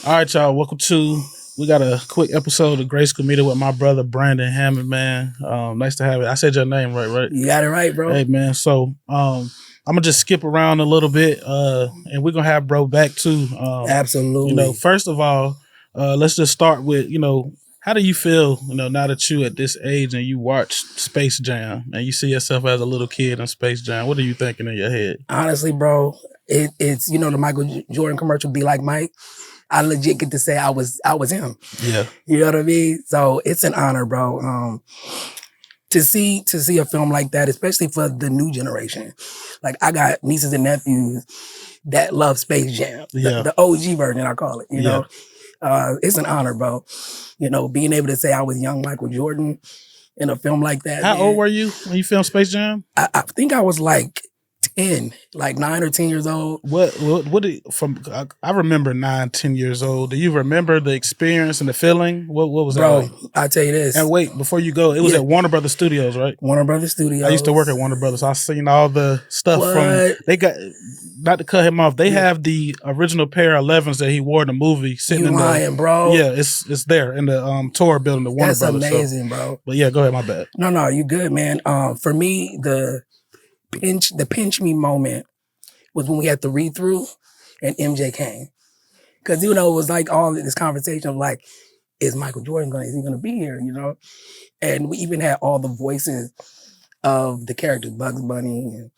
All right, y'all. We got a quick episode of Grade School Meeting with my brother Brandon Hammond, man. Nice to have it. I said your name right? You got it right, bro. Hey, man. So I'm gonna just skip around a little bit, and we're gonna have bro back too. Absolutely. First of all, let's just start with how do you feel, now that you at this age and you watch Space Jam and you see yourself as a little kid in Space Jam? What are you thinking in your head? Honestly, bro, it's the Michael Jordan commercial, "Be Like Mike." I legit get to say I was him. Yeah. You know what I mean? So it's an honor, bro. To see a film like that, especially for the new generation. Like, I got nieces and nephews that love Space Jam. Yeah. The OG version, I call it, you know. It's an honor, bro. Being able to say I was young Michael Jordan in a film like that. How old were you when you filmed Space Jam? I think I was like 10, like 9 or 10 years old. I remember 9, 10 years old. Do you remember the experience and the feeling? What was that like? I tell you this. And wait, before you go, it was at Warner Brothers Studios, right? Warner Brothers Studios. I used to work at Warner Brothers. I seen all the stuff they got. Not to cut him off, they have the original pair of 11s that he wore in the movie sitting in the bro. Yeah, it's there in the tour building, the Warner Brothers. That's amazing, bro. But yeah, go ahead, my bad. No, you good, man. For me, the pinch me moment was when we had the read through and MJ came. Cause it was like all this conversation of like, is Michael Jordan gonna be here, And we even had all the voices of the characters, Bugs Bunny and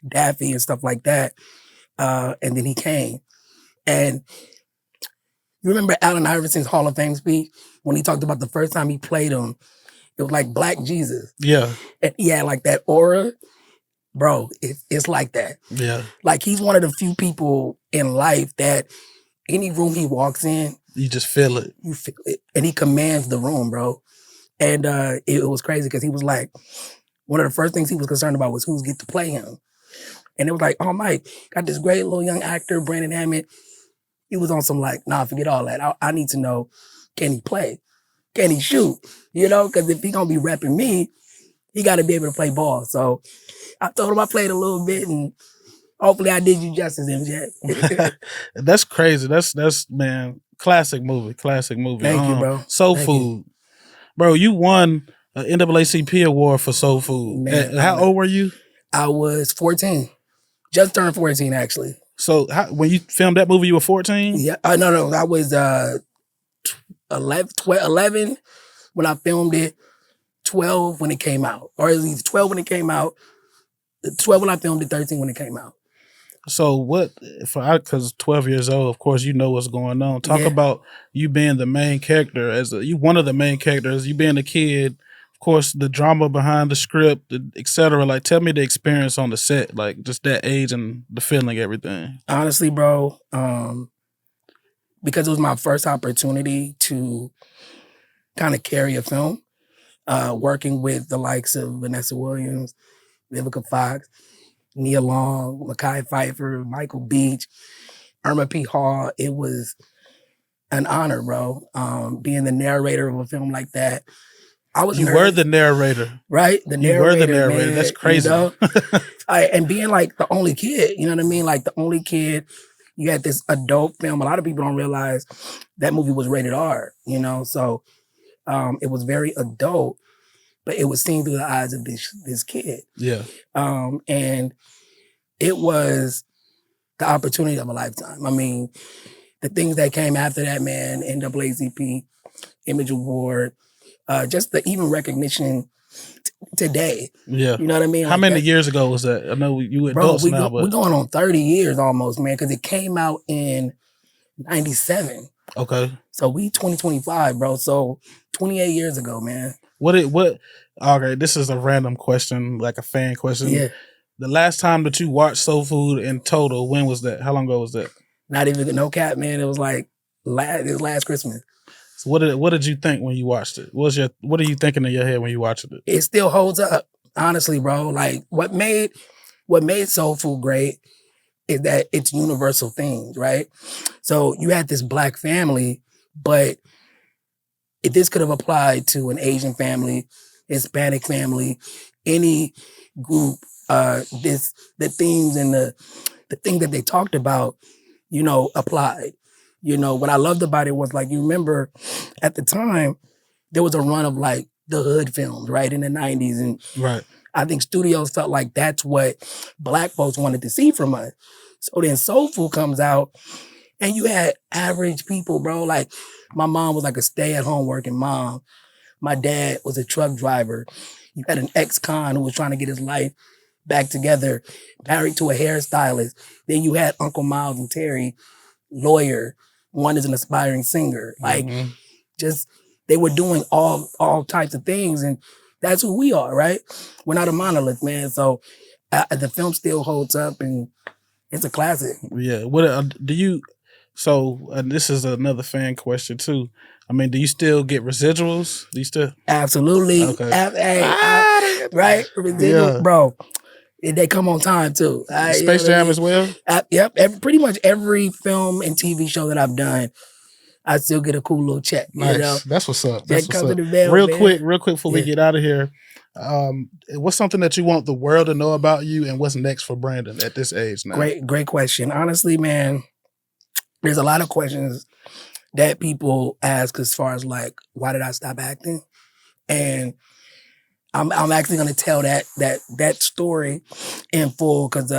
Daffy and stuff like that. And then he came. And you remember Allen Iverson's Hall of Fame speech when he talked about the first time he played him, it was like Black Jesus. Yeah. And he had like that aura. Bro, it's like that. Yeah. Like, he's one of the few people in life that any room he walks in, you just feel it. You feel it. And he commands the room, bro. And it was crazy because he was like, one of the first things he was concerned about was who's get to play him. And it was like, oh, Mike, got this great little young actor, Brandon Hammond. He was on some like, nah, forget all that. I need to know, can he play? Can he shoot? Because if he gonna be repping me, he got to be able to play ball. So I told him I played a little bit, and hopefully I did you justice, MJ. That's crazy. That's man, classic movie. Thank you, bro. Soul Food. Bro, you won an NAACP award for Soul Food. Man, how old were you? I was 14. Just turned 14, actually. So when you filmed that movie, you were 14? Yeah. No. I was 11 when I filmed it, 12 when it came out. Or at least 12 when it came out, 12 when I filmed it, 13 when it came out. So because 12 years old, of course, you know what's going on. Talk about you being the main character, you one of the main characters, you being a kid, of course, the drama behind the script, etc. Like, tell me the experience on the set, like just that age and the feeling, everything. Honestly, bro, because it was my first opportunity to kind of carry a film, working with the likes of Vanessa Williams, Vivica Fox, Nia Long, Mekhi Phifer, Michael Beach, Irma P. Hall. It was an honor, bro, being the narrator of a film like that. You were the narrator. Right? The narrator. You were the narrator. Man, that's crazy. And being like the only kid, you know what I mean? Like the only kid, you had this adult film. A lot of people don't realize that movie was rated R, So it was very adult, but it was seen through the eyes of this kid. Yeah. And it was the opportunity of a lifetime. I mean, the things that came after that, man, NAACP, Image Award, just the even recognition today. Yeah. You know what I mean? How many years ago was that? I know you adults now, but... We're going on 30 years almost, man, because it came out in 97. Okay. So we 2025, bro. So 28 years ago, man. Okay, this is a random question, like a fan question. Yeah. The last time that you watched Soul Food in total, when was that? How long ago was that? Not even, no cap, man. It was like last Christmas. So what did you think when you watched it? What are you thinking in your head when you watched it? It still holds up, honestly, bro. Like, what made Soul Food great is that it's universal themes, right? So you had this Black family, but this could have applied to an Asian family, Hispanic family, any group. The themes and the thing that they talked about, applied. You know, what I loved about it was like, you remember at the time, there was a run of like the hood films, right, in the 90s. And Right. I think studios felt like that's what Black folks wanted to see from us. So then Soul Food comes out, and you had average people, bro. Like, my mom was like a stay-at-home working mom. My dad was a truck driver. You had an ex-con who was trying to get his life back together, married to a hairstylist. Then you had Uncle Miles and Terry, lawyer. One is an aspiring singer. Like, just, they were doing all types of things, and that's who we are, right? We're not a monolith, man. So the film still holds up, and it's a classic. Yeah. What do you? So, and this is another fan question too. I mean, do you still get residuals? Do you still? Absolutely. Okay. Right? Residual, Yeah. bro. They come on time too. Space Jam as well? Yep. Pretty much every film and TV show that I've done, I still get a cool little check. Nice. You know? That's what's up. Check That's comes what's up. in the mail, Real man. quick before we get out of here. What's something that you want the world to know about you, and what's next for Brandon at this age now? Great question. Honestly, man, there's a lot of questions that people ask as far as like, why did I stop acting? And I'm actually gonna tell that story in full, because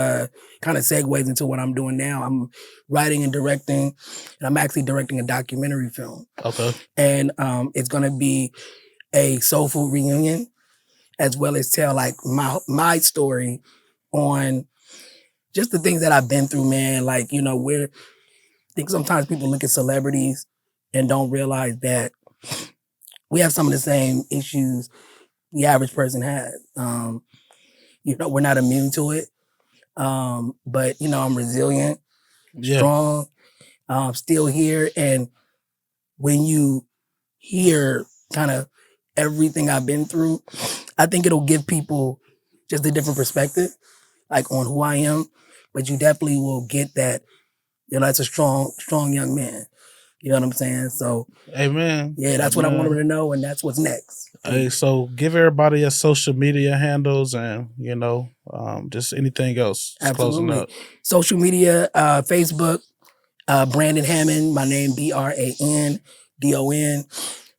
kind of segues into what I'm doing now. I'm writing and directing, and I'm actually directing a documentary film. Okay. And it's gonna be a soul food reunion, as well as tell like my story on just the things that I've been through, man. Like, you know, I think sometimes people look at celebrities and don't realize that we have some of the same issues the average person has. You know, we're not immune to it. But, you know, I'm resilient, strong, still here. And when you hear kind of everything I've been through, I think it'll give people just a different perspective, like on who I am. But you definitely will get that, you know, that's a strong young man. You know what I'm saying? So, amen. Yeah, that's what I want them to know, and that's what's next. Hey, so give everybody your social media handles, and you know, just anything else. Absolutely. Closing up. Social media, Facebook, Brandon Hammond. My name BrandonDon.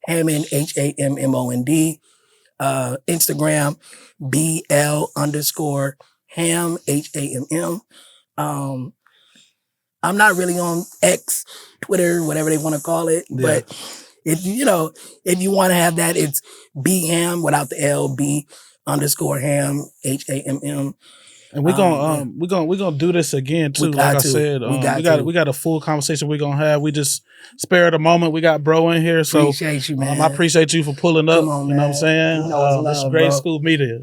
Hammond HAMMOND. Instagram BL_Ham HAMM. I'm not really on X, Twitter, whatever they want to call it. Yeah. But if you want to have that, it's BHAM without the L, B_Ham HAMM. And we're gonna do this again too. Like I said, we got a full conversation we're gonna have. We just spared a moment. We got bro in here, so appreciate you, man. I appreciate you for pulling up. Come on, you know what I'm saying? You know it's love, it's Grade bro. School Media.